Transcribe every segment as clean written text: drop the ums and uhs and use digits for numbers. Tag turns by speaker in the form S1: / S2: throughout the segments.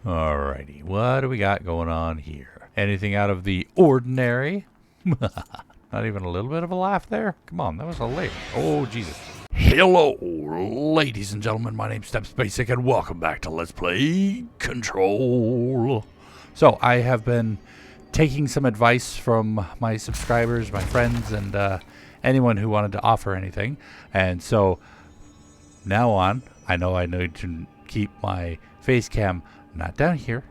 S1: Alrighty, what do we got going on here? Anything out of the ordinary? Not even a little bit of a laugh there? Come on, that was hilarious. Oh, Jesus. Hello, ladies and gentlemen. My name's StepsBasic, and welcome back to Let's Play Control. So, I have been taking some advice from my subscribers, my friends, and anyone who wanted to offer anything. And so, now on, I know I need to keep my face cam not down here,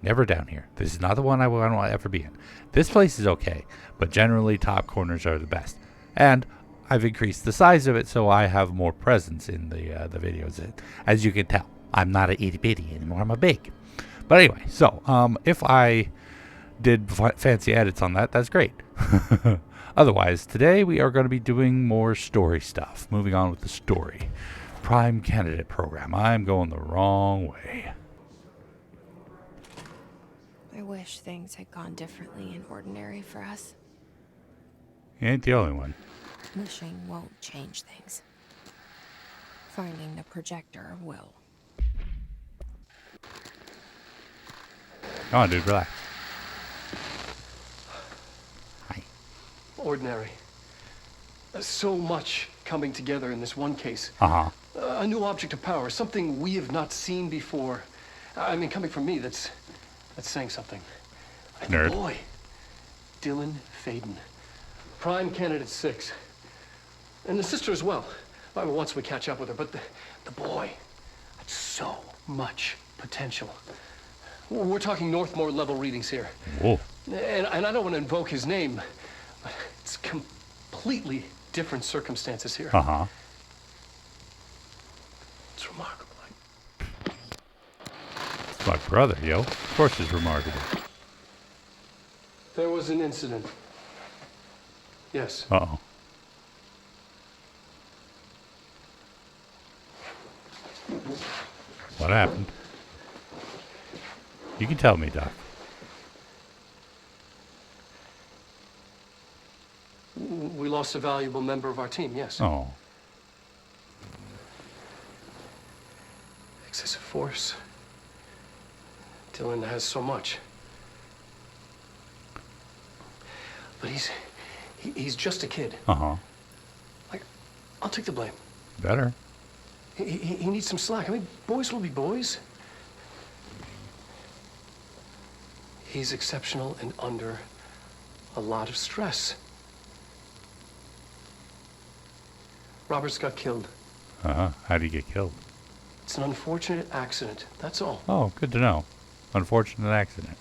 S1: never down here. This is not the one I want to ever be in. This place is okay, but generally top corners are the best. And I've increased the size of it so I have more presence in the videos. As you can tell, I'm not a itty bitty anymore. I'm a big. But anyway, so if I did fancy edits on that, that's great. Otherwise, today we are going to be doing more story stuff. Moving on with the story. Prime candidate program. I'm going the wrong way.
S2: I wish things had gone differently in ordinary for us.
S1: You ain't the only one.
S2: Wishing won't change things. Finding the projector will.
S1: Come on, dude, relax. Hi.
S3: Ordinary. So much coming together in this one case.
S1: Uh-huh.
S3: A new object of power, something we have not seen before. I mean, coming from me, that's saying something.
S1: Nerd.
S3: The boy, Dylan Faden, prime candidate 6, and the sister as well. Once we catch up with her, but the boy had so much potential. We're talking Northmore level readings here.
S1: Whoa.
S3: And I don't want to invoke his name, but it's completely different circumstances here.
S1: Uh-huh.
S3: It's remarkable.
S1: It's my brother, yo. Of course it's remarkable.
S3: There was an incident. Yes.
S1: Uh-oh. What happened? You can tell me, Doc.
S3: We lost a valuable member of our team, yes.
S1: Oh.
S3: Excessive force. Dylan has so much. But he's just a kid.
S1: Uh-huh.
S3: Like, I'll take the blame.
S1: Better.
S3: He needs some slack. I mean, boys will be boys. He's exceptional and under a lot of stress. Roberts got killed.
S1: Uh-huh. How did he get killed?
S3: It's an unfortunate accident, that's all.
S1: Oh, good to know. Unfortunate accident.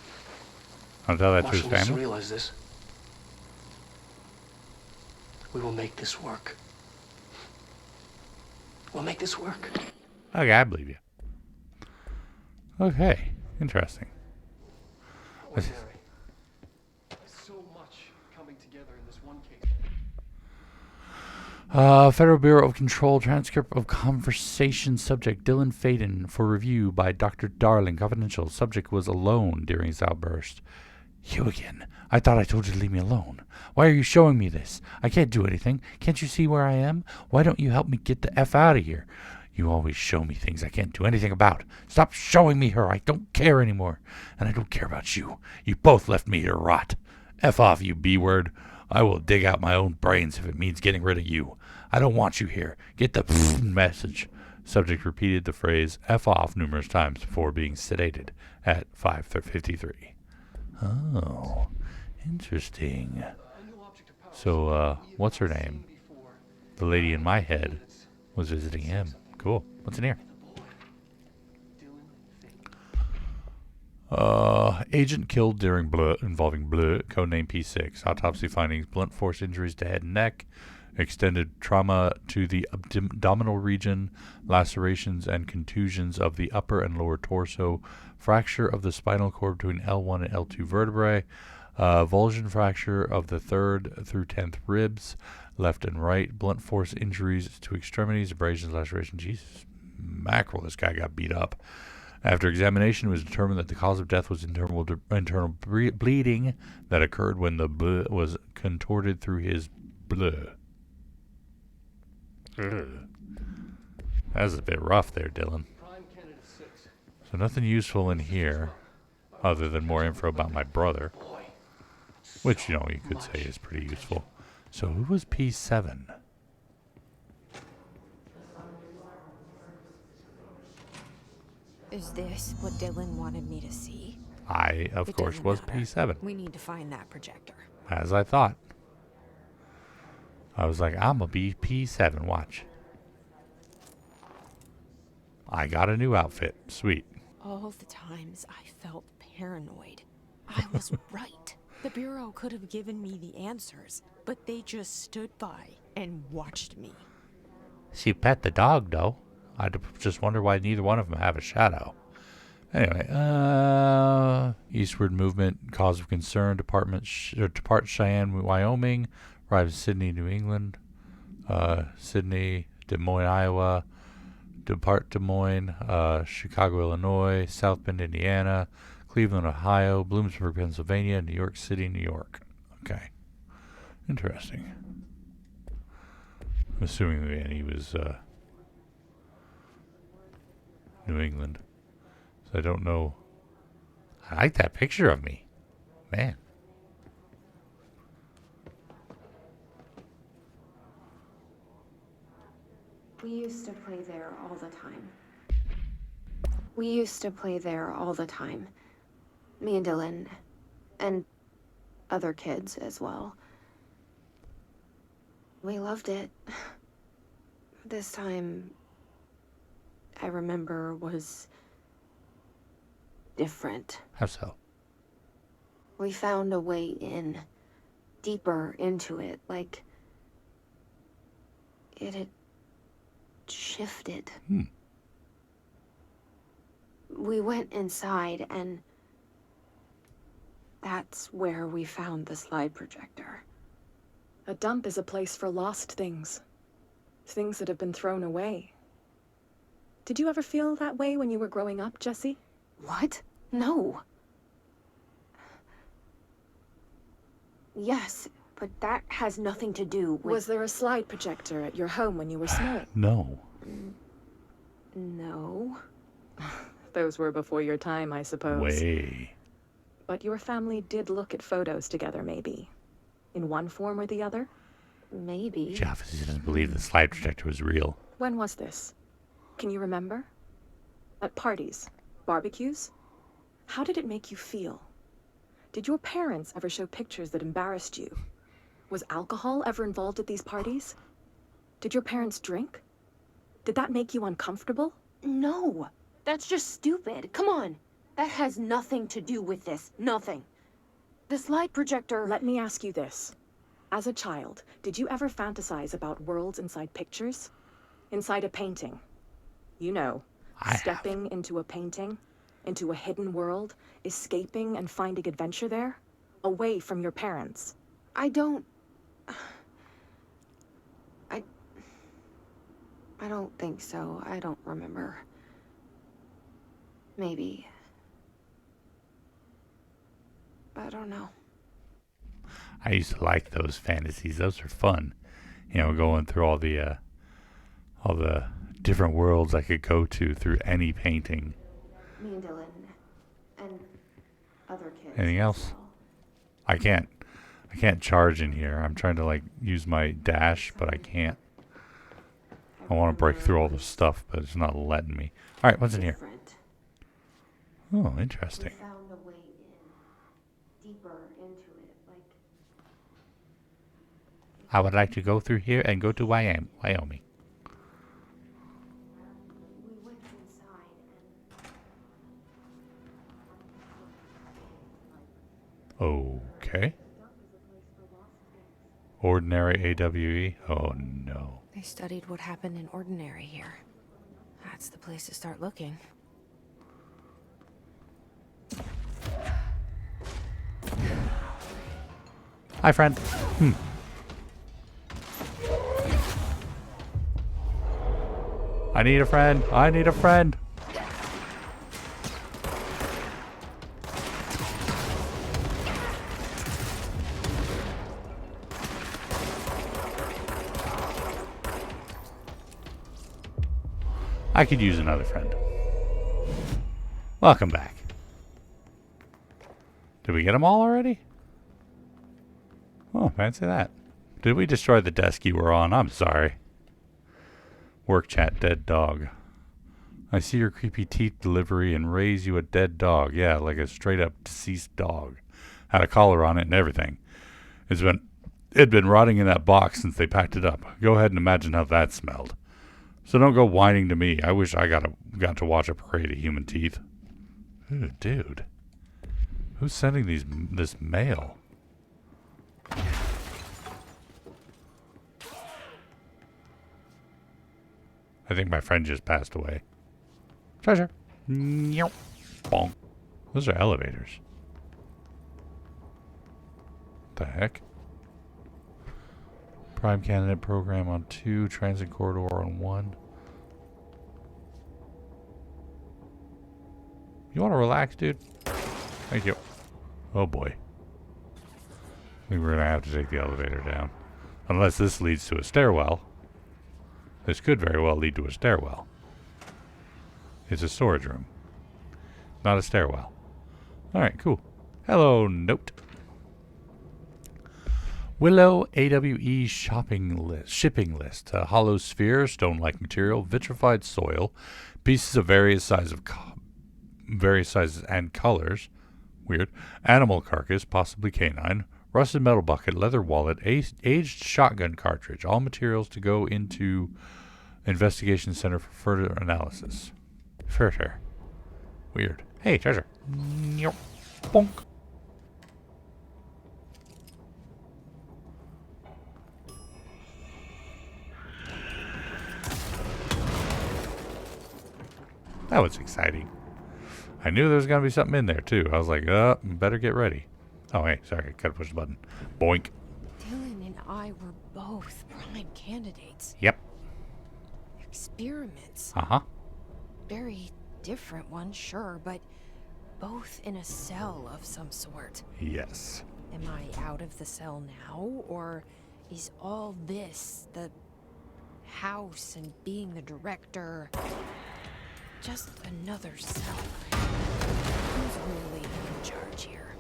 S1: I'll tell that to his
S3: Marshall needs to
S1: family?
S3: realize this. We will make this work. We'll make this work.
S1: Okay, I believe you. Okay. Interesting.
S3: Ordinary. So much coming together in this one case.
S1: Federal Bureau of Control transcript of conversation. Subject Dylan Faden for review by Dr. Darling. Confidential. Subject was alone during his outburst. You again. I thought I told you to leave me alone. Why are you showing me this? I can't do anything. Can't you see where I am? Why don't you help me get the F out of here? You always show me things I can't do anything about. Stop showing me her. I don't care anymore. And I don't care about you. You both left me to rot. F off, you B-word. I will dig out my own brains if it means getting rid of you. I don't want you here. Get the message. Subject repeated the phrase F off numerous times before being sedated at 5:53. Oh, interesting. So, what's her name? The lady in my head was visiting him. Cool. What's in here? Agent killed during blood involving blood, codename P6. Autopsy findings: blunt force injuries to head and neck, extended trauma to the abdominal region, lacerations and contusions of the upper and lower torso, fracture of the spinal cord between L1 and L2 vertebrae, Vulsion fracture of the 3rd through 10th ribs, left and right, blunt force injuries to extremities, abrasions, lacerations. Jesus mackerel, this guy got beat up. After examination, it was determined that the cause of death was internal bleeding that occurred when the blood was contorted through his blood. That was a bit rough there, Dylan.
S3: Prime candidate 6.
S1: So nothing useful in here other than more info about my brother. Which, you know, you could say is pretty useful. So who was P7?
S2: Is this what Dylan wanted me to see?
S1: I, of
S2: It
S1: course,
S2: doesn't
S1: was
S2: matter.
S1: P7.
S2: We need to find that projector.
S1: As I thought. I was like, I'm going to be P7. Watch. I got a new outfit. Sweet.
S2: All the times I felt paranoid. I was right. The Bureau could have given me the answers, but they just stood by and watched me.
S1: She pet the dog, though. I just wonder why neither one of them have a shadow. Anyway, eastward movement, cause of concern, depart Cheyenne, Wyoming, arrives Sydney, New England, Sydney, Des Moines, Iowa, depart Des Moines, Chicago, Illinois, South Bend, Indiana, Cleveland, Ohio, Bloomsburg, Pennsylvania, New York City, New York. Okay. Interesting. I'm assuming that he was New England. So I don't know. I like that picture of me. Man.
S2: We used to play there all the time. Me and Dylan. And other kids as well. We loved it. This time, I remember, was different.
S1: How so?
S2: We found a way in, deeper into it, like it had shifted. We went inside, and that's where we found the slide projector.
S4: A dump is a place for lost things. Things that have been thrown away. Did you ever feel that way when you were growing up, Jesse?
S2: What? No. Yes, but that has nothing to do with...
S4: Was there a slide projector at your home when you were small?
S1: No.
S2: No.
S4: Those were before your time, I suppose.
S1: Way.
S4: But your family did look at photos together, maybe. In one form or the other?
S2: Maybe.
S1: Jeff doesn't believe the slide projector was real.
S4: When was this? Can you remember? At parties? Barbecues? How did it make you feel? Did your parents ever show pictures that embarrassed you? Was alcohol ever involved at these parties? Did your parents drink? Did that make you uncomfortable?
S2: No. That's just stupid. Come on. That has nothing to do with this. Nothing. The slide projector...
S4: Let me ask you this. As a child, did you ever fantasize about worlds inside pictures? Inside a painting? You know, stepping into a painting, into a hidden world, escaping and finding adventure there, away from your parents.
S2: I don't think so. I don't remember. Maybe. I don't know.
S1: I used to like those fantasies. Those are fun. You know, going through all the different worlds I could go to through any painting.
S2: Me and Dylan and other kids.
S1: Anything else? I can't charge in here. I'm trying to like use my dash, but I can't. I want to break through all the stuff, but it's not letting me. All right, what's in here? Oh, interesting.
S2: We found a way in, deeper into it, like...
S1: I would like to go through here and go to Wyoming.
S2: We went inside and...
S1: Okay. Ordinary AWE? Oh, no.
S2: They studied what happened in Ordinary here. That's the place to start looking.
S1: Hi, friend. I need a friend. I need a friend. I could use another friend. Welcome back. Did we get them all already? Oh, fancy that. Did we destroy the desk you were on? I'm sorry. Work chat, dead dog. I see your creepy teeth delivery and raise you a dead dog. Yeah, like a straight up deceased dog. Had a collar on it and everything. It'd been rotting in that box since they packed it up. Go ahead and imagine how that smelled. So don't go whining to me. I wish I got to watch a parade of human teeth. Ooh, dude. Who's sending this mail? I think my friend just passed away. Treasure. Bonk. Those are elevators. What the heck? Prime candidate program on 2, transit corridor on 1. You want to relax, dude? Thank you. Oh boy. I think we're going to have to take the elevator down. Unless this leads to a stairwell. This could very well lead to a stairwell. It's a storage room. Not a stairwell. Alright, cool. Hello, note. Willow AWE shipping list. A hollow sphere, stone-like material, vitrified soil, pieces of various sizes and colors. Weird. Animal carcass, possibly canine. Rusted metal bucket, leather wallet, aged shotgun cartridge. All materials to go into investigation center for further analysis. Further. Weird. Hey, treasure. Bonk. That was exciting. I knew there was going to be something in there, too. I was like, better get ready. Oh, hey, sorry. Gotta push the button. Boink.
S2: Dylan and I were both prime candidates.
S1: Yep.
S2: Experiments.
S1: Uh-huh.
S2: Very different ones, sure, but both in a cell of some sort.
S1: Yes.
S2: Am I out of the cell now, or is all this, the house and being the director, just another cell? Who's really in charge here?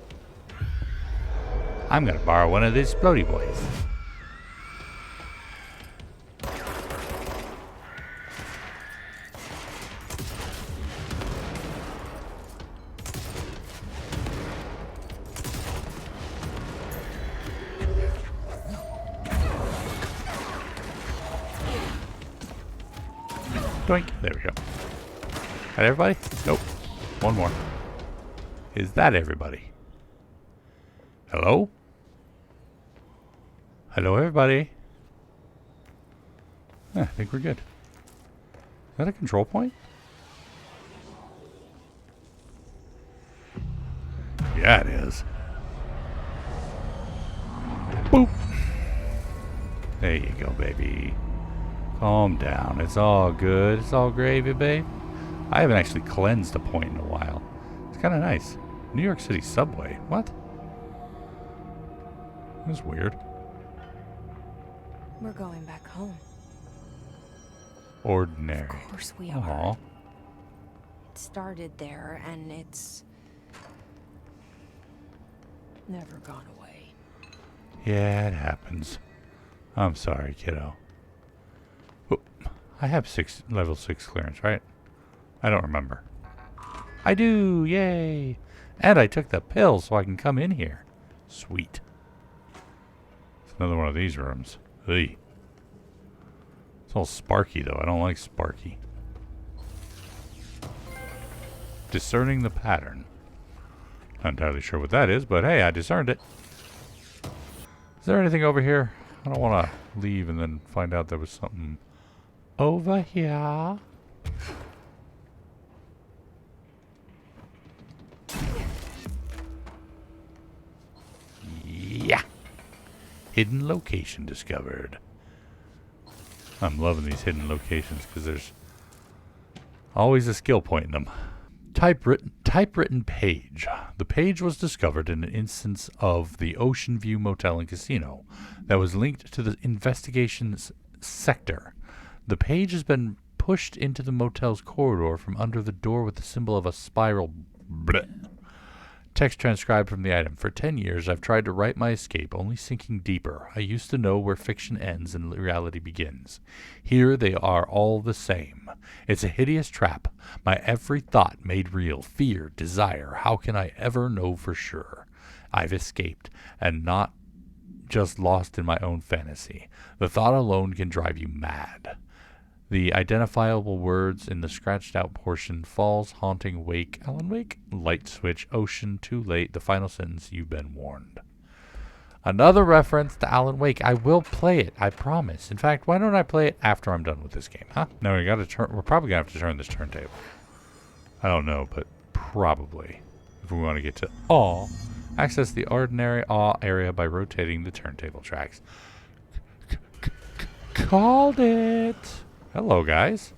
S1: I'm gonna borrow one of these explodey boys. Doink. There we go. That everybody? Nope. One more. Is that everybody? Hello? Hello, everybody. I think we're good. Is that a control point? Yeah, it is. Boop. There you go, baby. Calm down. It's all good. It's all gravy, babe. I haven't actually cleansed a point in a while. It's kind of nice. New York City subway. What? That's weird.
S2: We're going back home.
S1: Ordinary.
S2: Of course we
S1: Aw.
S2: are. It started there, and it's never gone away.
S1: Yeah, it happens. I'm sorry, kiddo. Oh, I have level 6 clearance, right? I don't remember. I do! Yay! And I took the pill so I can come in here. Sweet. It's another one of these rooms. Hey. It's all sparky, though. I don't like sparky. Discerning the pattern. Not entirely sure what that is, but hey, I discerned it. Is there anything over here? I don't want to leave and then find out there was something over here. Yeah. Hidden location discovered. I'm loving these hidden locations because there's always a skill point in them. Typewritten page. The page was discovered in an instance of the Ocean View Motel and Casino that was linked to the investigations sector. The page has been pushed into the motel's corridor from under the door with the symbol of a spiral. Bleh. Text transcribed from the item. For 10 years, I've tried to write my escape, only sinking deeper. I used to know where fiction ends and reality begins. Here they are all the same. It's a hideous trap. My every thought made real. Fear, desire. How can I ever know for sure? I've escaped, and not just lost in my own fantasy. The thought alone can drive you mad. The identifiable words in the scratched out portion: falls, haunting, wake, Alan Wake, light switch, ocean, too late, the final sentence, you've been warned. Another reference to Alan Wake. I will play it, I promise. In fact, why don't I play it after I'm done with this game, huh? No, we're probably gonna have to turn this turntable. I don't know, but probably. If we want to get to awe, access the ordinary awe area by rotating the turntable tracks. Called it! Hello, guys.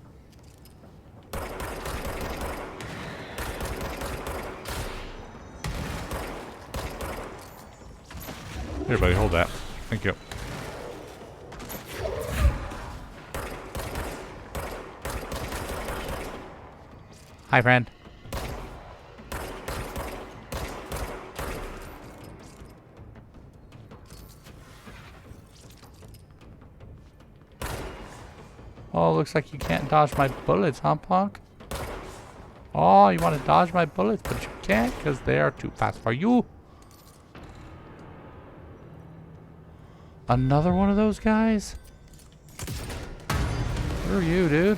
S1: Here, buddy, hold that. Thank you. Hi, friend. Oh, looks like you can't dodge my bullets, huh, punk? Oh, you want to dodge my bullets, but you can't because they are too fast for you. Another one of those guys? Who are you, dude?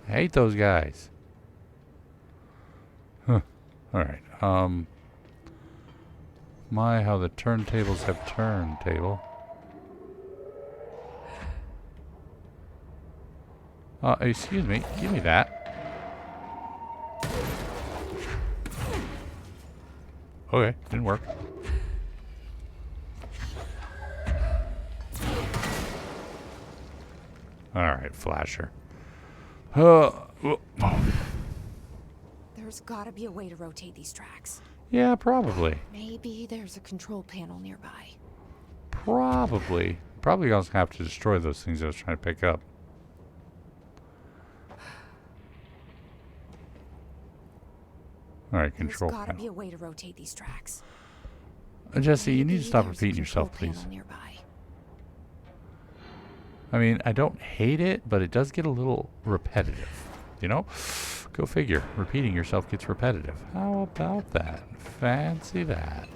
S1: I hate those guys. Huh. Alright, my, how the turntables have turned, table. Excuse me. Give me that. Okay, didn't work. Alright, flasher.
S2: There's gotta be a way to rotate these tracks.
S1: Yeah, probably.
S2: Maybe there's a control panel nearby.
S1: Probably. Probably gonna have to destroy those things I was trying to pick up. Alright, control
S2: There's gotta
S1: panel.
S2: be a way to rotate these tracks.
S1: Jesse, you need to
S2: Maybe
S1: stop
S2: there's a
S1: repeating
S2: control
S1: yourself, please.
S2: panel nearby.
S1: I mean, I don't hate it, but it does get a little repetitive. You know? Go figure. Repeating yourself gets repetitive. How about that? Fancy that.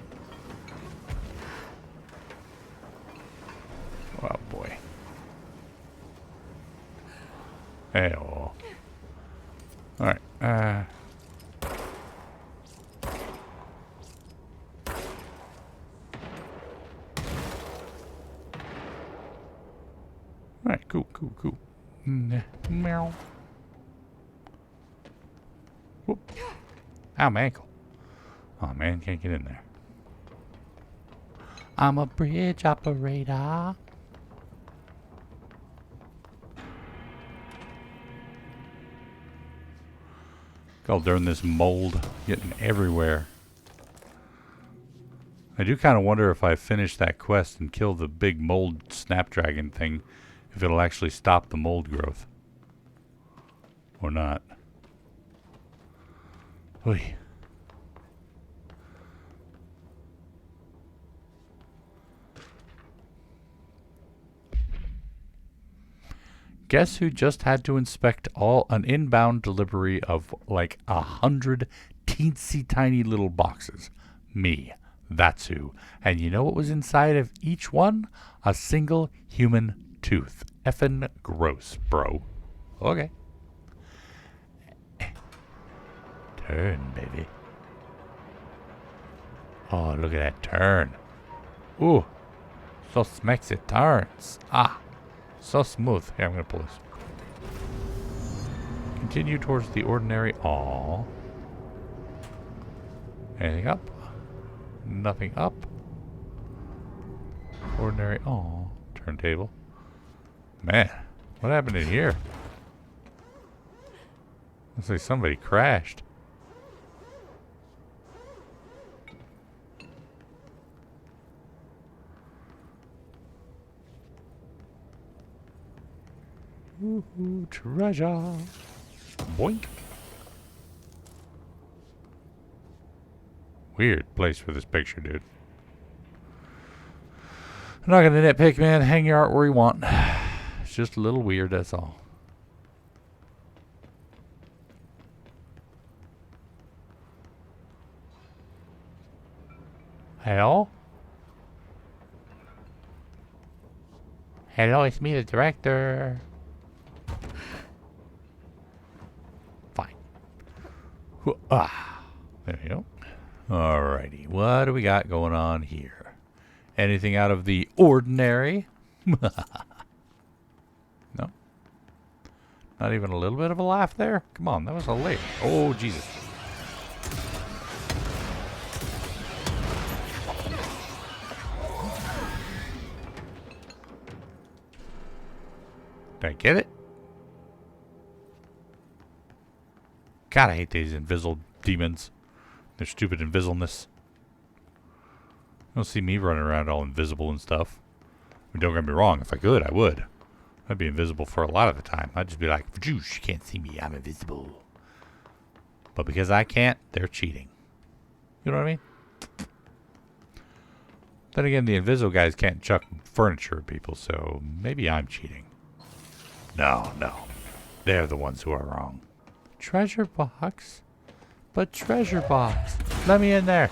S1: Oh, boy. Hey-oh. Alright, Alright, cool. Meow. Whoop. Ow, my ankle. Oh, man, can't get in there. I'm a bridge operator. God darn this mold getting everywhere. I do kind of wonder if I finish that quest and kill the big mold snapdragon thing, if it'll actually stop the mold growth. Or not. Oy. Guess who just had to inspect an inbound delivery of like 100 teensy tiny little boxes? Me. That's who. And you know what was inside of each one? A single human tooth. Effin' gross, bro. Okay. Turn, baby. Oh, look at that turn. Ooh. So smacks it turns. Ah. So smooth. Here, I'm going to pull this. Continue towards the ordinary. Aw. Anything up? Nothing up. Ordinary. Aw. Turntable. Man, what happened in here? Looks like somebody crashed. Ooh, treasure. Boink. Weird place for this picture, dude. I'm not gonna nitpick, man. Hang your art where you want. It's just a little weird, that's all. Hello? Hello, it's me, the director. Fine. There you go. Alrighty, what do we got going on here? Anything out of the ordinary? No? Not even a little bit of a laugh there? Come on, that was hilarious. Oh, Jesus. Did I get it? God, I hate these invisible demons. Their stupid invisibleness. You don't see me running around all invisible and stuff. I mean, don't get me wrong. If I could, I would. I'd be invisible for a lot of the time. I'd just be like, "Juice, you can't see me. I'm invisible." But because I can't, they're cheating. You know what I mean? Then again, the invisible guys can't chuck furniture at people, so maybe I'm cheating. No. They're the ones who are wrong. Treasure box? But treasure box. Let me in there.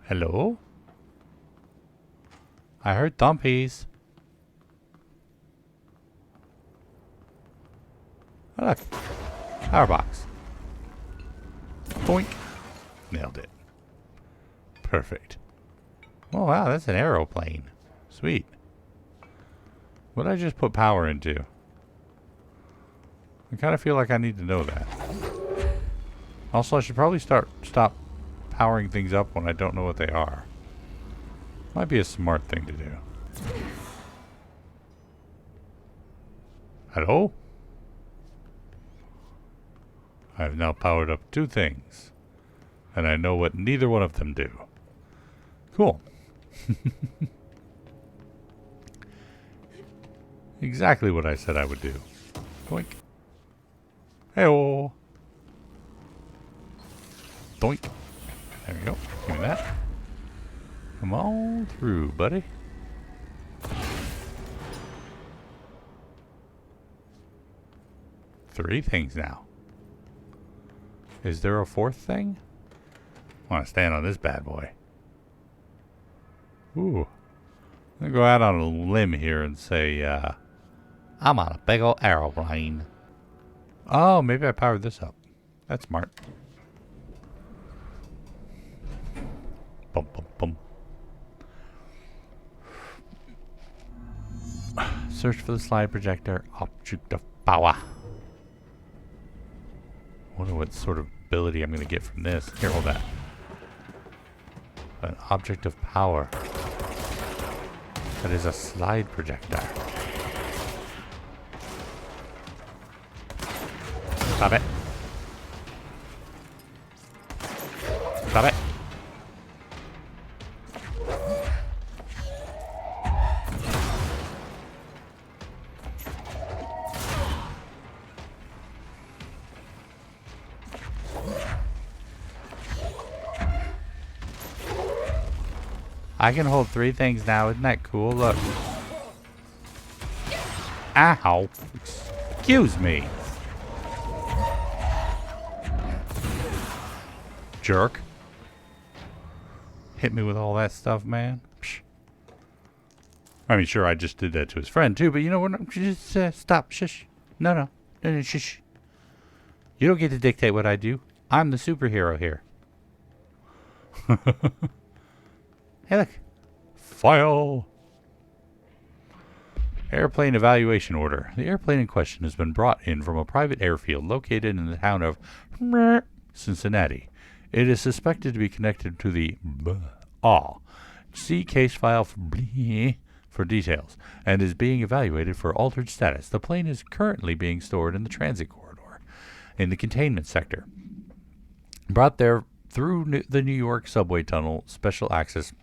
S1: Hello? I heard thumpies. Oh, look. Power box. Boink. Nailed it. Perfect. Oh, wow, that's an aeroplane. Sweet. What did I just put power into? I kind of feel like I need to know that. Also, I should probably stop powering things up when I don't know what they are. Might be a smart thing to do. Hello? I have now powered up 2 things. And I know what neither one of them do. Cool. Exactly what I said I would do. Boink. Hey-oh. Doink. There we go. Give me that. Come on through, buddy. Three things now. Is there a 4th thing? I want to stand on this bad boy. Ooh. I'm going to go out on a limb here and say, I'm on a big old aeroplane. Oh, maybe I powered this up. That's smart. Bum, bum, bum. Search for the slide projector. Object of power. Wonder what sort of ability I'm going to get from this. Here, hold that. An object of power. That is a slide projector. Stop it. Stop it. I can hold 3 things now. Isn't that cool? Look. Ow. Excuse me. Jerk. Hit me with all that stuff, man. Psh. I mean, sure, I just did that to his friend, too, but you know what? Just stop. Shush. No, shush. You don't get to dictate what I do. I'm the superhero here. Hey, look. File. Airplane evaluation order. The airplane in question has been brought in from a private airfield located in the town of Cincinnati. It is suspected to be connected to the See case file for details and is being evaluated for altered status. The plane is currently being stored in the transit corridor in the containment sector. Brought there through the New York subway tunnel, special access.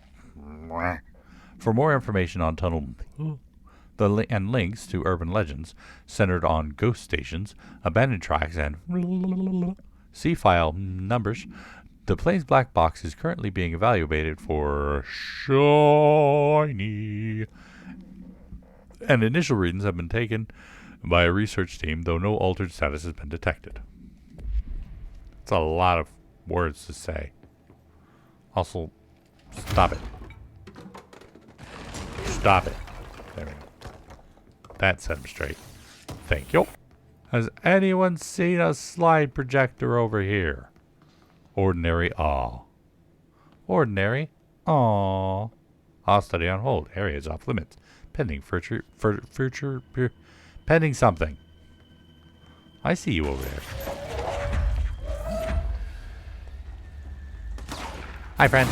S1: For more information on tunnel and links to urban legends centered on ghost stations, abandoned tracks, and C-file numbers, the plane's black box is currently being evaluated for shiny. And initial readings have been taken by a research team, though no altered status has been detected. It's a lot of words to say. Also, stop it. Stop it. There we go. That set him straight. Thank you. Has anyone seen a slide projector over here? Ordinary awe. Ordinary awe. All study on hold. Area is off limits. Pending pending something. I see you over there. Hi, friend.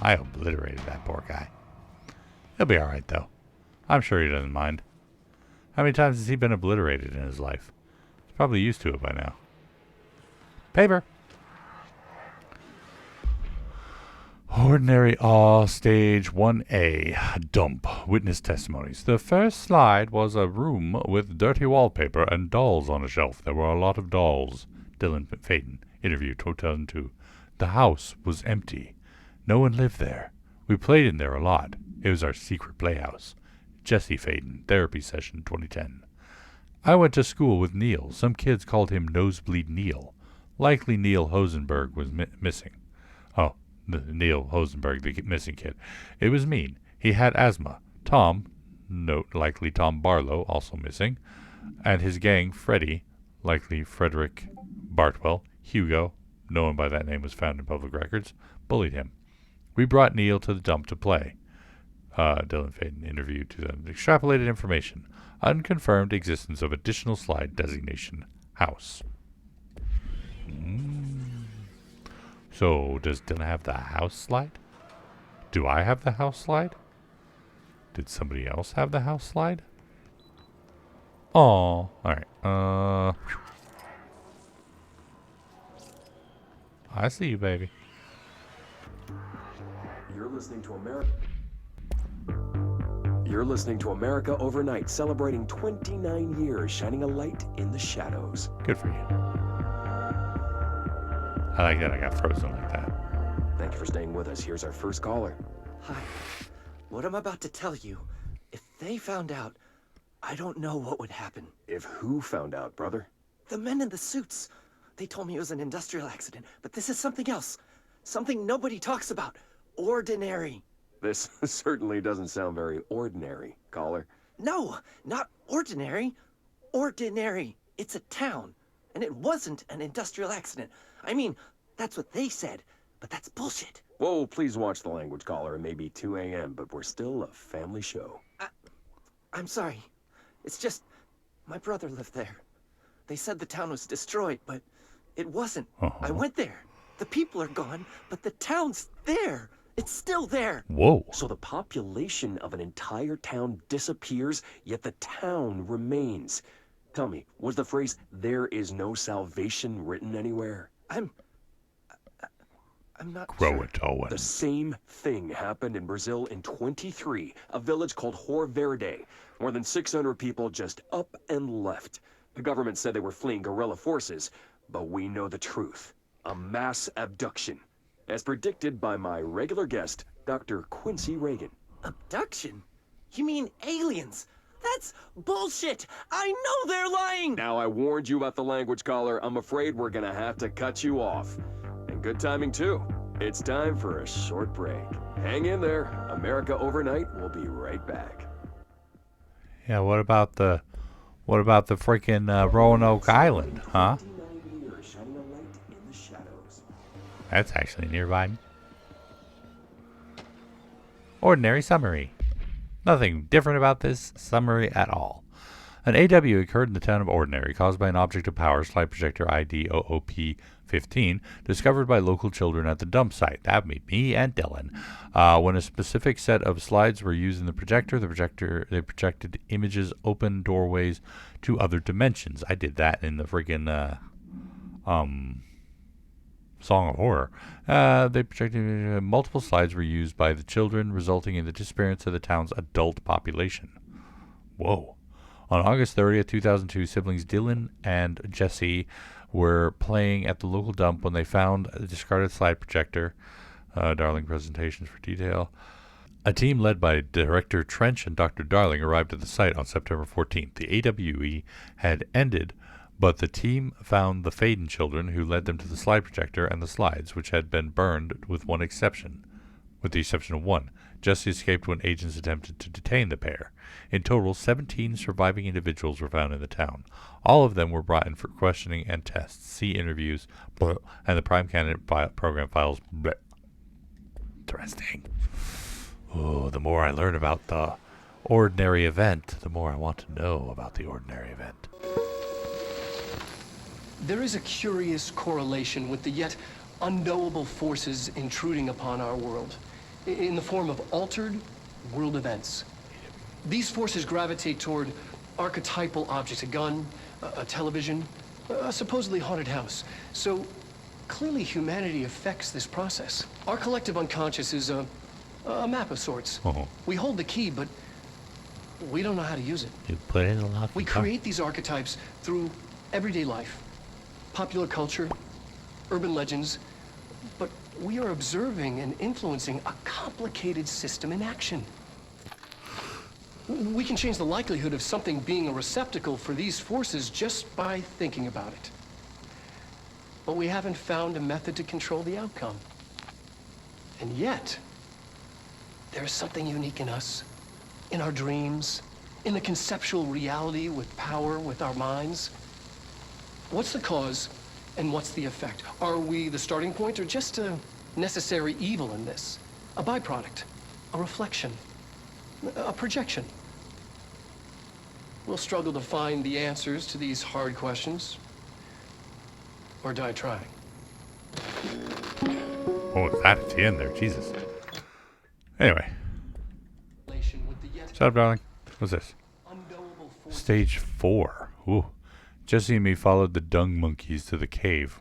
S1: I obliterated that poor guy. He'll be alright, though. I'm sure he doesn't mind. How many times has he been obliterated in his life? He's probably used to it by now. Paper. Ordinary Awe, Stage 1A. Dump. Witness testimonies. The first slide was a room with dirty wallpaper and dolls on a shelf. There were a lot of dolls. Dylan Faden. Interview 2002. The house was empty. No one lived there. We played in there a lot. It was our secret playhouse. Jesse Faden. Therapy session 2010. I went to school with Neil. Some kids called him Nosebleed Neil. Likely Neil Hosenberg was missing. Oh. Neil Hosenberg, the missing kid. It was mean. He had asthma. Tom, note likely Tom Barlow, also missing, and his gang, Freddie, likely Frederick Bartwell, Hugo, no one by that name was found in public records, bullied him. We brought Neil to the dump to play. Dylan Faden interviewed to them. Extrapolated information. Unconfirmed existence of additional slide designation. House. So, does Dylan have the house slide? Do I have the house slide? Did somebody else have the house slide? Oh, alright. I see you, baby.
S5: You're listening to America Overnight, celebrating 29 years, shining a light in the shadows.
S1: Good for you. I like that I got frozen like that.
S5: Thank you for staying with us. Here's our first caller.
S6: Hi. What I'm about to tell you, if they found out, I don't know what would happen.
S5: If who found out, brother?
S6: The men in the suits. They told me it was an industrial accident, but this is something else. Something nobody talks about. Ordinary.
S5: This certainly doesn't sound very ordinary, caller.
S6: No, not ordinary. Ordinary. It's a town. And it wasn't an industrial accident. I mean, that's what they said, but that's bullshit.
S5: Whoa, please watch the language, caller. It may be 2 a.m., but we're still a family show.
S6: I'm sorry. It's just, my brother lived there. They said the town was destroyed, but it wasn't. I went there. The people are gone, but the town's there. It's still there.
S1: Whoa.
S5: So the population of an entire town disappears, yet the town remains. Tell me, was the phrase, "there is no salvation," written anywhere?
S6: I'm not
S1: Grow
S6: sure.
S1: it, Owen.
S5: The same thing happened in Brazil in 23, a village called Hor Verde. More than 600 people just up and left. The government said they were fleeing guerrilla forces, but we know the truth. A mass abduction. As predicted by my regular guest, Dr. Quincy Reagan.
S6: Abduction? You mean aliens? That's bullshit! I know they're lying!
S5: Now, I warned you about the language, caller. I'm afraid we're gonna have to cut you off. And good timing, too. It's time for a short break. Hang in there. America Overnight will be right back.
S1: Yeah, what about the freaking Roanoke Island, huh?
S5: 29 years shining a light in the shadows.
S1: That's actually nearby. Ordinary summary. Nothing different about this summary at all. An AW occurred in the town of Ordinary, caused by an object of power, slide projector ID OOP-15, discovered by local children at the dump site. That would be me and Dylan. When a specific set of slides were used in the projector, they projected images, open doorways to other dimensions. I did that in the freaking Song of Horror. They projected multiple slides were used by the children, resulting in the disappearance of the town's adult population. Whoa. On August 30th, 2002, siblings Dylan and Jesse were playing at the local dump when they found a discarded slide projector. Darling presentations for detail. A team led by Director Trench and Dr. Darling arrived at the site on September 14th. The AWE had ended, but the team found the Faden children, who led them to the slide projector and the slides, which had been burned with the exception of one. Jesse escaped when agents attempted to detain the pair. In total, 17 surviving individuals were found in the town. All of them were brought in for questioning and tests. See interviews, and the Prime Candidate program files. Interesting. Oh, the more I learn about the ordinary event, the more I want to know about the ordinary event.
S3: There is a curious correlation with the yet unknowable forces intruding upon our world in the form of altered world events. These forces gravitate toward archetypal objects, a gun, a television, a supposedly haunted house. So clearly humanity affects this process. Our collective unconscious is a map of sorts. We hold the key, but we don't know how to use it.
S1: You put in a lock.
S3: We create these archetypes through everyday life, popular culture, urban legends, but we are observing and influencing a complicated system in action. We can change the likelihood of something being a receptacle for these forces just by thinking about it. But we haven't found a method to control the outcome. And yet, there's something unique in us, in our dreams, in the conceptual reality with power with our minds. What's the cause and what's the effect? Are we the starting point or just a necessary evil in this? A byproduct, a reflection, a projection? We'll struggle to find the answers to these hard questions, or die trying.
S1: Oh, that at the end there, Jesus. Anyway. Shut up, darling. What's this? Stage 4. Ooh. Jesse and me followed the dung monkeys to the cave.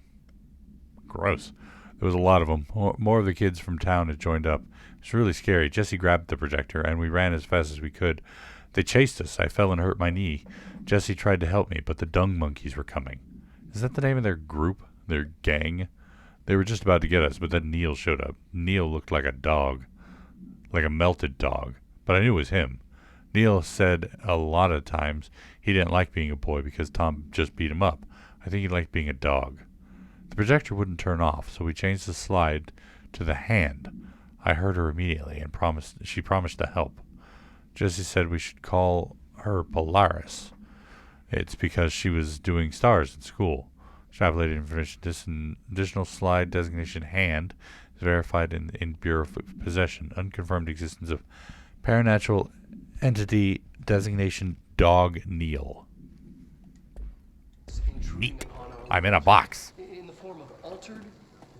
S1: Gross. There was a lot of them. More of the kids from town had joined up. It was really scary. Jesse grabbed the projector, and we ran as fast as we could. They chased us. I fell and hurt my knee. Jesse tried to help me, but the dung monkeys were coming. Is that the name of their group? Their gang? They were just about to get us, but then Neil showed up. Neil looked like a dog. Like a melted dog. But I knew it was him. Neil said a lot of times he didn't like being a boy because Tom just beat him up. I think he liked being a dog. The projector wouldn't turn off, so we changed the slide to the hand. I heard her immediately and she promised to help. Jesse said we should call her Polaris. It's because she was doing stars in school. Extrapolated information. Additional slide designation hand is verified in Bureau of Possession. Unconfirmed existence of paranatural entity designation Dog Neil. Neat. I'm in a box.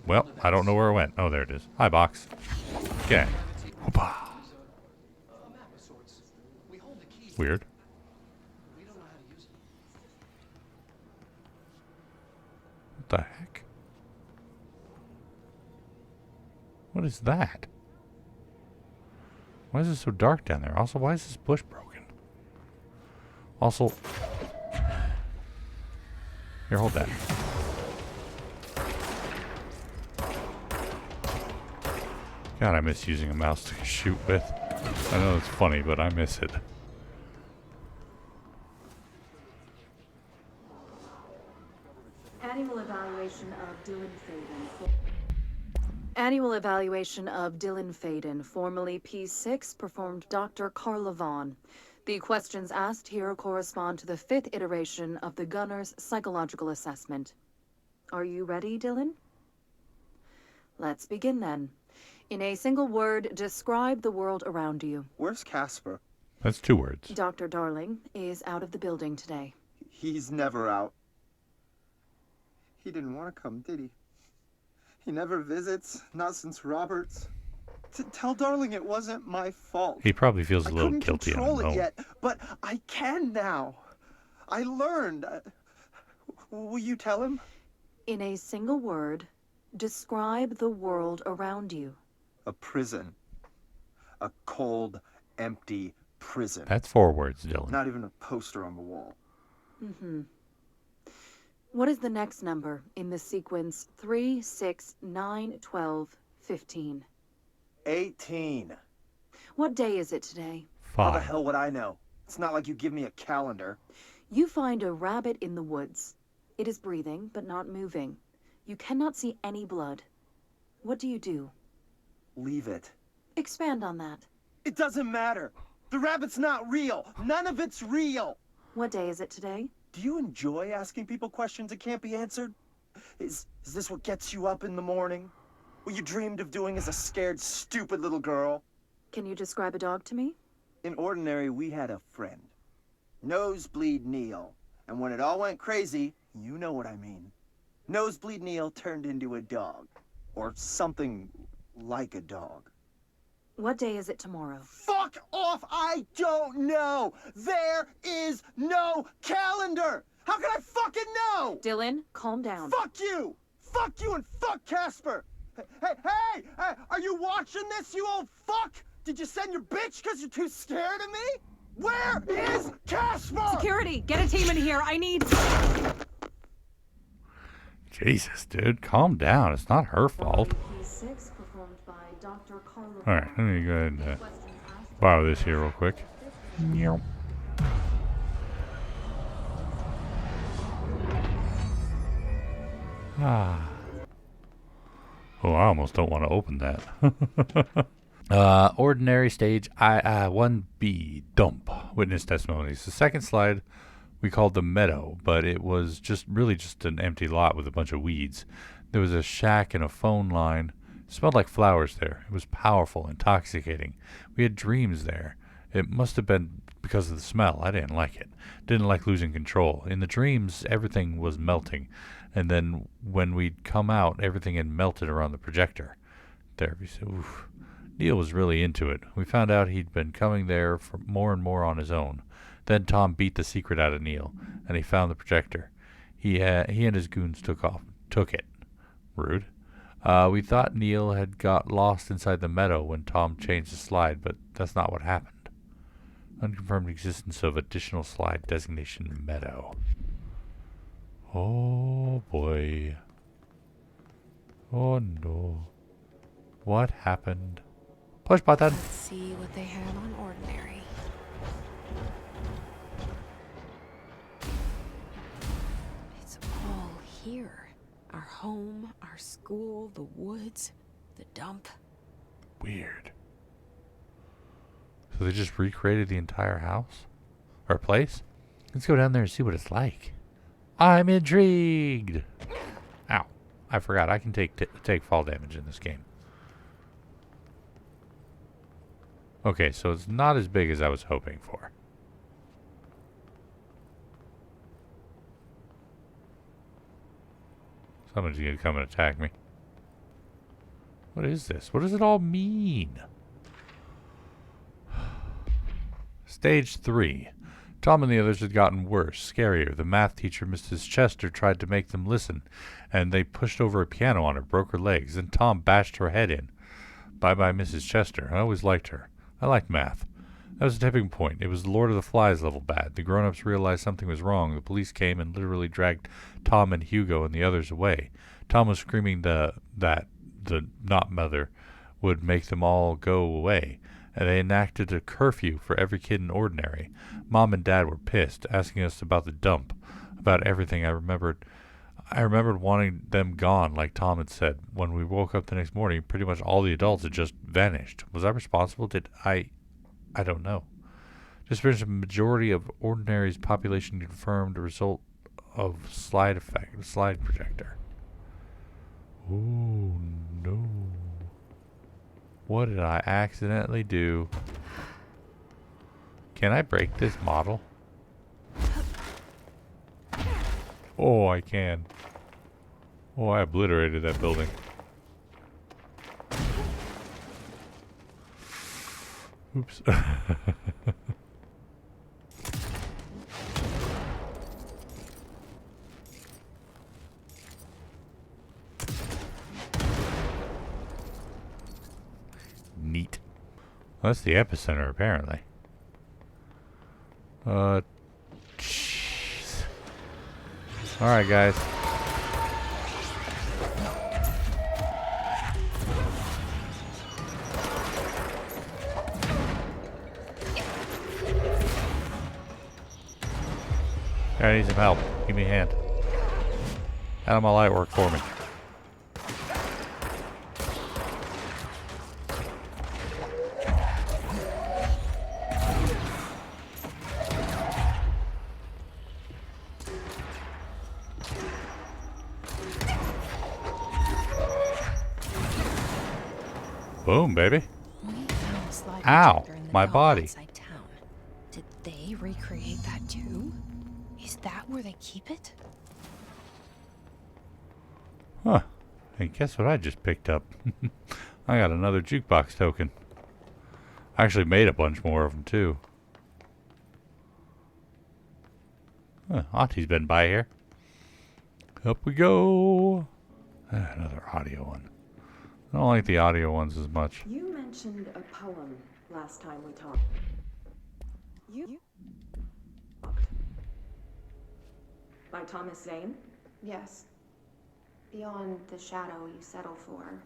S1: Well, I don't know where it went. Oh, there it is. Hi, box. Okay. Whoopah. Weird. What the heck? What is that? Why is it so dark down there? Also, why is this bush broken? Also... Here, hold that. God, I miss using a mouse to shoot with. I know it's funny, but I miss it.
S4: Annual evaluation of Dylan Faden. Annual evaluation of Dylan Faden, formerly P6, performed Dr. Carla Vaughn. The questions asked here correspond to the 5th iteration of the Gunner's psychological assessment. Are you ready, Dylan? Let's begin then. In a single word, describe the world around you.
S7: Where's Casper?
S1: That's 2 words.
S4: Dr. Darling is out of the building today.
S7: He's never out. He didn't want to come, did he? He never visits, not since Roberts. Tell Darling it wasn't my fault.
S1: He probably feels a little guilty.
S7: I couldn't control it yet, but I can now. I learned. Will you tell him?
S4: In a single word, Describe the world around you.
S7: A prison. A cold, empty prison.
S1: That's 4 words, Dylan.
S7: Not even a poster on the wall.
S4: What is the next number in the sequence 3, 6, 9, 12, 15?
S7: 18.
S4: What day is it today?
S7: How the
S1: 5.
S7: hell would I know? It's not like you give me a calendar.
S4: You find a rabbit in the woods. It is breathing, but not moving. You cannot see any blood. What do you do?
S7: Leave it.
S4: Expand on that.
S7: It doesn't matter. The rabbit's not real. None of it's real.
S4: What day is it today?
S7: Do you enjoy asking people questions that can't be answered? Is this what gets you up in the morning? What you dreamed of doing as a scared, stupid little girl?
S4: Can you describe a dog to me?
S7: In Ordinary, we had a friend. Nosebleed Neil. And when it all went crazy, you know what I mean. Nosebleed Neil turned into a dog. Or something like a dog.
S4: What day is it tomorrow?
S7: Fuck off! I don't know! There is no calendar! How can I fucking know?
S4: Dylan, calm down.
S7: Fuck you! Fuck you and fuck Casper! Hey! Are you watching this, you old fuck? Did you send your bitch because you're too scared of me? Where is Casper?
S4: Security, get a team in here. I need...
S1: Jesus, dude, calm down. It's not her fault.
S4: P6 performed by Dr. Carlo.
S1: All right, let me go ahead and borrow this here real quick. Meow. Ah. Oh, I almost don't want to open that. Ordinary stage 1B, dump. Witness testimonies. The second slide we called the meadow, but it was just an empty lot with a bunch of weeds. There was a shack and a phone line. It smelled like flowers there. It was powerful, intoxicating. We had dreams there. It must have been because of the smell. I didn't like it. Didn't like losing control. In the dreams, everything was melting. And then when we'd come out, everything had melted around the projector. There, we said, oof. Neil was really into it. We found out he'd been coming there for more and more on his own. Then Tom beat the secret out of Neil, and he found the projector. He and his goons took it. Rude. We thought Neil had got lost inside the meadow when Tom changed the slide, but that's not what happened. Unconfirmed existence of additional slide designation meadow. Oh boy. Oh no. What happened? Push button.
S2: Let's see what they have on Ordinary. It's all here. Our home, our school, the woods, the dump.
S1: Weird. So they just recreated the entire house? Or place? Let's go down there and see what it's like. I'm intrigued. Ow. I forgot I can take fall damage in this game. Okay, so it's not as big as I was hoping for. Someone's gonna come and attack me. What is this? What does it all mean? Stage 3. Tom and the others had gotten worse, scarier. The math teacher, Mrs. Chester, tried to make them listen, and they pushed over a piano on her, broke her legs. Then Tom bashed her head in. Bye-bye, Mrs. Chester. I always liked her. I liked math. That was a tipping point. It was the Lord of the Flies level bad. The grown-ups realized something was wrong. The police came and literally dragged Tom and Hugo and the others away. Tom was screaming that the not mother would make them all go away. And they enacted a curfew for every kid in Ordinary. Mom and Dad were pissed, asking us about the dump, about everything. I remembered wanting them gone, like Tom had said. When we woke up the next morning, pretty much all the adults had just vanished. Was I responsible? I don't know. Disappearance of a majority of Ordinary's population confirmed a result of slide projector. Oh no. What did I accidentally do? Can I break this model? Oh, I can. Oh, I obliterated that building. Oops. Well, that's the epicenter, apparently. Jeez. Alright, guys. I need some help. Give me a hand. How do my light work for me? Boom, baby.
S2: We found a slide
S1: Ow,
S2: projector in the
S1: my
S2: vault
S1: body.
S2: outside town. Did they recreate that too? Is that where they keep it?
S1: Huh. Hey, guess what I just picked up? I got another jukebox token. I actually made a bunch more of them, too. Huh, Auntie's been by here. Up we go. Another audio one. I don't like the audio ones as much.
S4: You mentioned a poem last time we talked. You talked. By Thomas Zane?
S8: Yes. Beyond the shadow you settle for,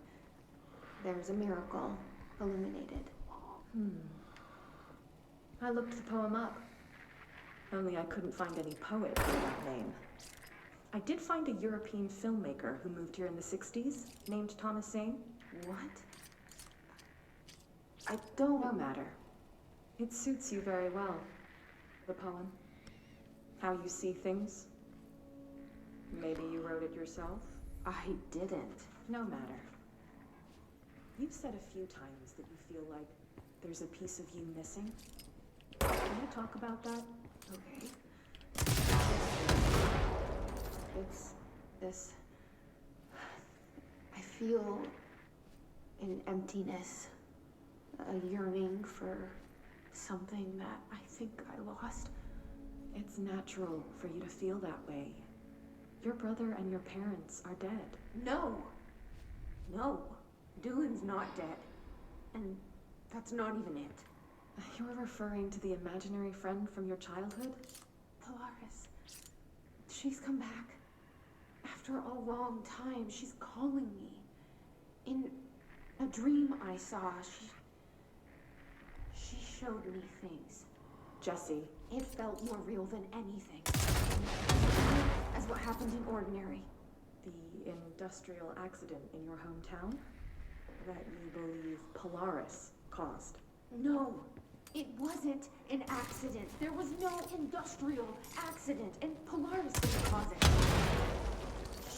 S8: there's a miracle illuminated.
S4: I looked the poem up. Only I couldn't find any poet by that name. I did find a European filmmaker who moved here in the 60s, named Thomas Zane.
S8: What?
S4: I don't no matter. It suits you very well, the poem. How you see things. Maybe you wrote it yourself.
S8: I didn't.
S4: No matter. You've said a few times that you feel like there's a piece of you missing. Can you talk about that?
S8: Okay. It's this. I feel an emptiness, a yearning for something that I think I lost.
S4: It's natural for you to feel that way. Your brother and your parents are dead.
S8: No. No. Dylan's not dead. And that's not even it.
S4: You're referring to the imaginary friend from your childhood?
S8: Polaris. She's come back. After a long time, she's calling me. In a dream I saw, she showed me things.
S4: Jesse.
S8: It felt more real than anything. As what happened in Ordinary.
S4: The industrial accident in your hometown? That you believe Polaris caused?
S8: No, it wasn't an accident. There was no industrial accident, and Polaris didn't cause it.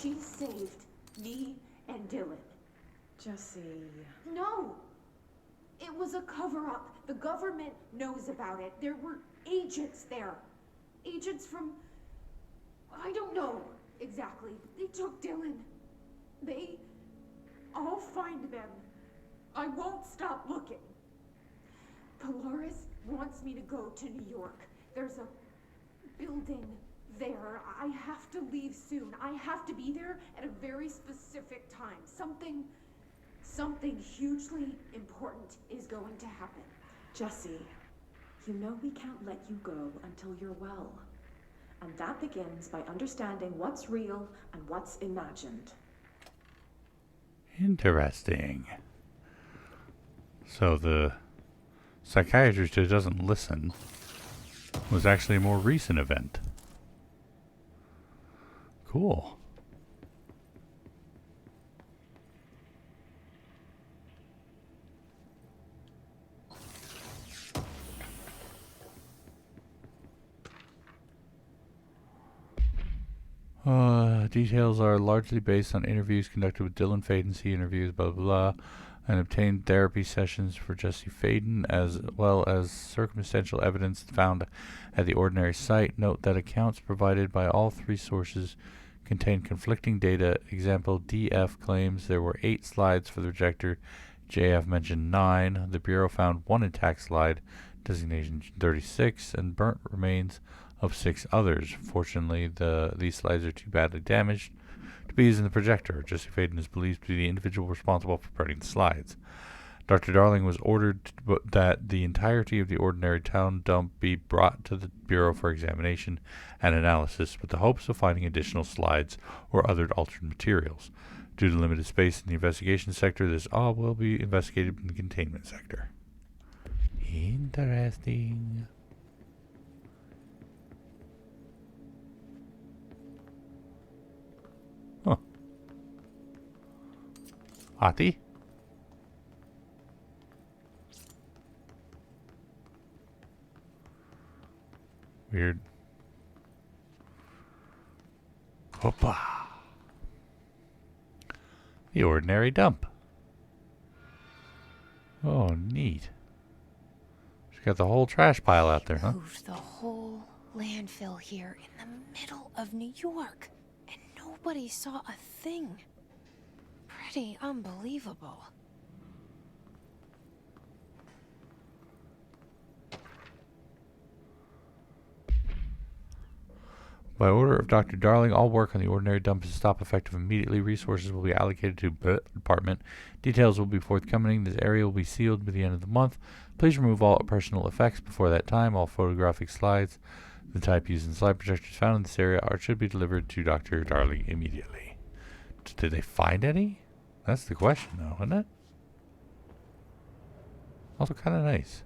S8: She saved me and Dylan.
S4: Jesse.
S8: No! It was a cover-up. The government knows about it. There were agents there. Agents from... I don't know exactly. They took Dylan. I'll find them. I won't stop looking. Polaris wants me to go to New York. There's a building there. I have to leave soon. I have to be there at a very specific time. Something hugely important is going to happen.
S4: Jesse, you know we can't let you go until you're well. And that begins by understanding what's real and what's imagined.
S1: Interesting. So the psychiatrist who doesn't listen was actually a more recent event. Cool. Details are largely based on interviews conducted with Dylan Faden, see interviews, blah, blah, blah, and obtained therapy sessions for Jesse Faden, as well as circumstantial evidence found at the Ordinary site. Note that accounts provided by all three sources contain conflicting data. Example, DF claims there were 8 slides for the projector. JF mentioned 9. The Bureau found 1 intact slide, designation 36, and burnt remains of 6 others. Fortunately, these slides are too badly damaged to be used in the projector. Jesse Faden is believed to be the individual responsible for burning the slides. Dr. Darling was ordered that the entirety of the ordinary town dump be brought to the Bureau for examination and analysis with the hopes of finding additional slides or other altered materials. Due to limited space in the investigation sector, this all will be investigated in the containment sector. Interesting. Huh. Ati? Weird. Hoppa. The ordinary dump. Oh, neat. She's got the whole trash pile out there, huh?
S2: Moved the whole landfill here in the middle of New York, and nobody saw a thing. Pretty unbelievable.
S1: By order of Dr. Darling, all work on the ordinary dump is to stop effective immediately. Resources will be allocated to the department. Details will be forthcoming. This area will be sealed by the end of the month. Please remove all personal effects before that time. All photographic slides, the type used in slide projectors found in this area should be delivered to Dr. Darling immediately. Did they find any? That's the question, though, isn't it? Also kind of nice.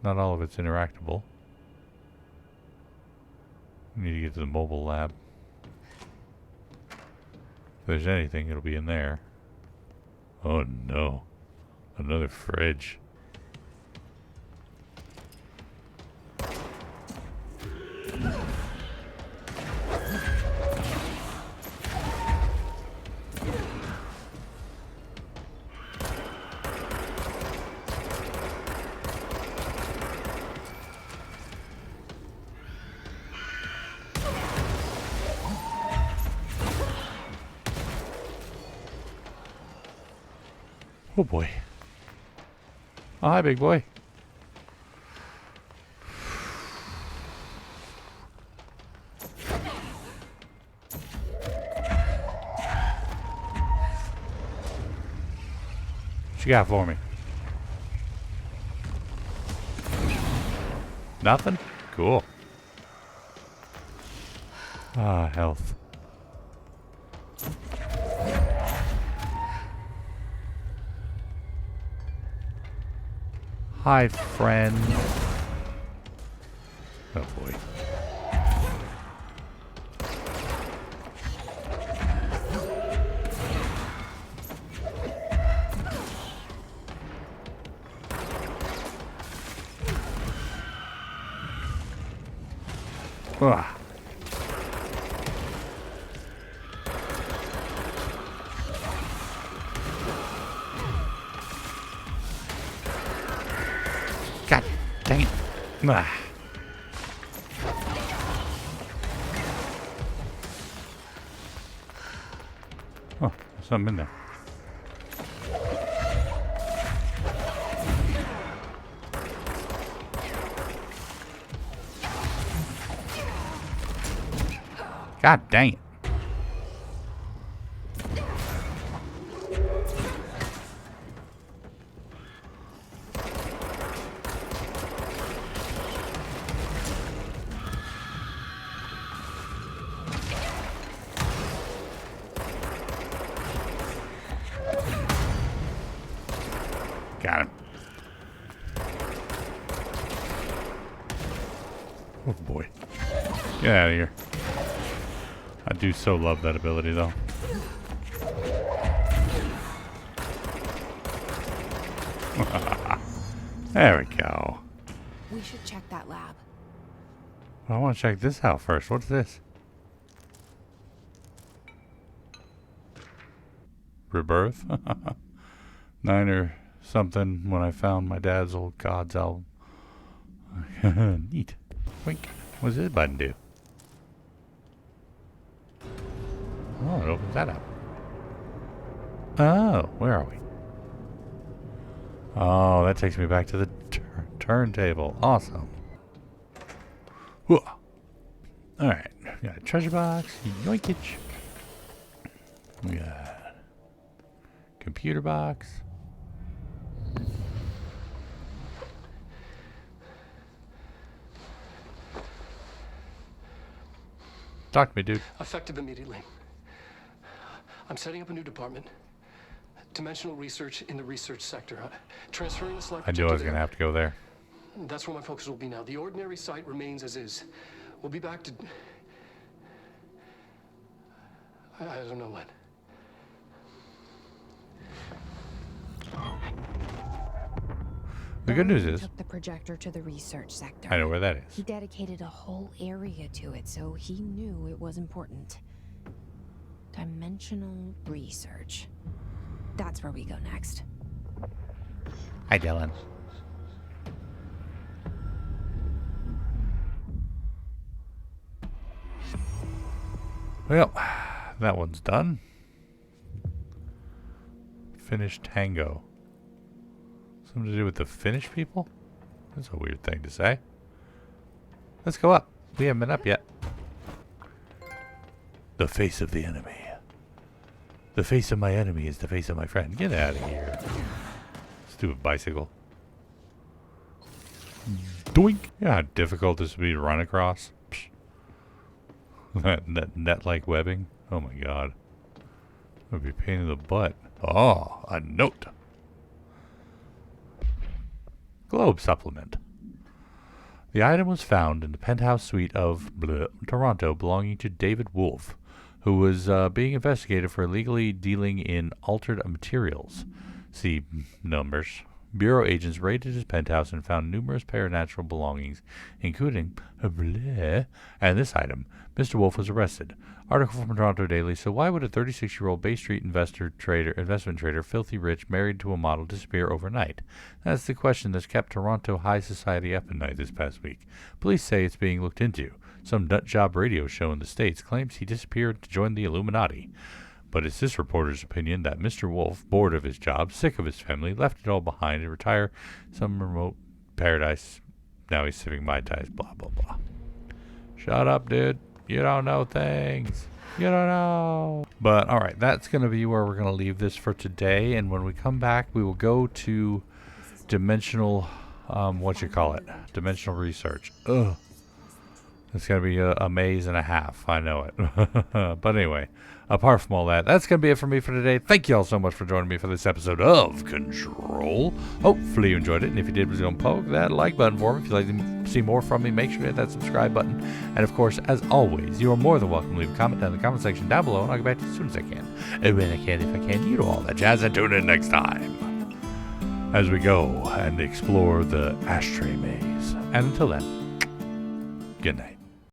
S1: Not all of it's interactable. Need to get to the mobile lab. If there's anything, it'll be in there. Oh no. Another fridge. Oh boy. Oh, hi, big boy. What you got for me? Nothing? Cool. Ah, health. Hi, friend. Oh boy. Ah. God dang it. Ah. Oh, there's something in there. God dang it. Got him. Oh boy. Get out of here. I do so love that ability though. There we go.
S2: We should check that lab.
S1: I want to check this out first. What's this? Rebirth? 9 or something when I found my dad's old Gods album. Neat. Wink. What does this button do? Oh, it opens that up. Oh, where are we? Oh, that takes me back to the turntable. Awesome. Whoa. Alright. We got a treasure box. Yoinkage. We got computer box. Talk to me, dude.
S3: Effective immediately. I'm setting up a new department. Dimensional research in the research sector. Transferring the slide
S1: I knew I was going to have to go there.
S3: That's where my focus will be now. The ordinary site remains as is. We'll be back to... I don't know when.
S1: The good news is,
S2: took the projector to the research sector.
S1: I know where that is.
S2: He dedicated a whole area to it, so he knew it was important. Dimensional research. That's where we go next.
S1: Hi, Dylan. Well, that one's done. Finnish tango. Something to do with the Finnish people? That's a weird thing to say. Let's go up. We haven't been up yet. The face of the enemy. The face of my enemy is the face of my friend. Get out of here. Stupid bicycle. Doink. You know how difficult this would be to run across? That net-like webbing. Oh my god. That would be a pain in the butt. Oh, a note. Globe supplement. The item was found in the penthouse suite of Toronto belonging to David Wolfe, who was being investigated for illegally dealing in altered materials. See numbers. Bureau agents raided his penthouse and found numerous paranatural belongings, including and this item. Mr. Wolfe was arrested. Article from Toronto Daily. So why would a 36-year-old Bay Street investment trader, filthy rich, married to a model, disappear overnight? That's the question that's kept Toronto high society up at night this past week. Police say it's being looked into. Some nut job radio show in the States claims he disappeared to join the Illuminati. But it's this reporter's opinion that Mr. Wolfe, bored of his job, sick of his family, left it all behind and retired some remote paradise. Now he's sipping Mai Tais, blah, blah, blah. Shut up, dude. You don't know things. You don't know. But, all right, that's going to be where we're going to leave this for today. And when we come back, we will go to dimensional, dimensional research. Ugh. It's going to be a maze and a half. I know it. But anyway, apart from all that, that's going to be it for me for today. Thank you all so much for joining me for this episode of Control. Hopefully you enjoyed it. And if you did, please go and poke that like button for me. If you'd like to see more from me, make sure to hit that subscribe button. And of course, as always, you are more than welcome to leave a comment down in the comment section down below. And I'll get back to you as soon as I can. And when I can, if I can, you know all that jazz. And tune in next time as we go and explore the ashtray maze. And until then, good night.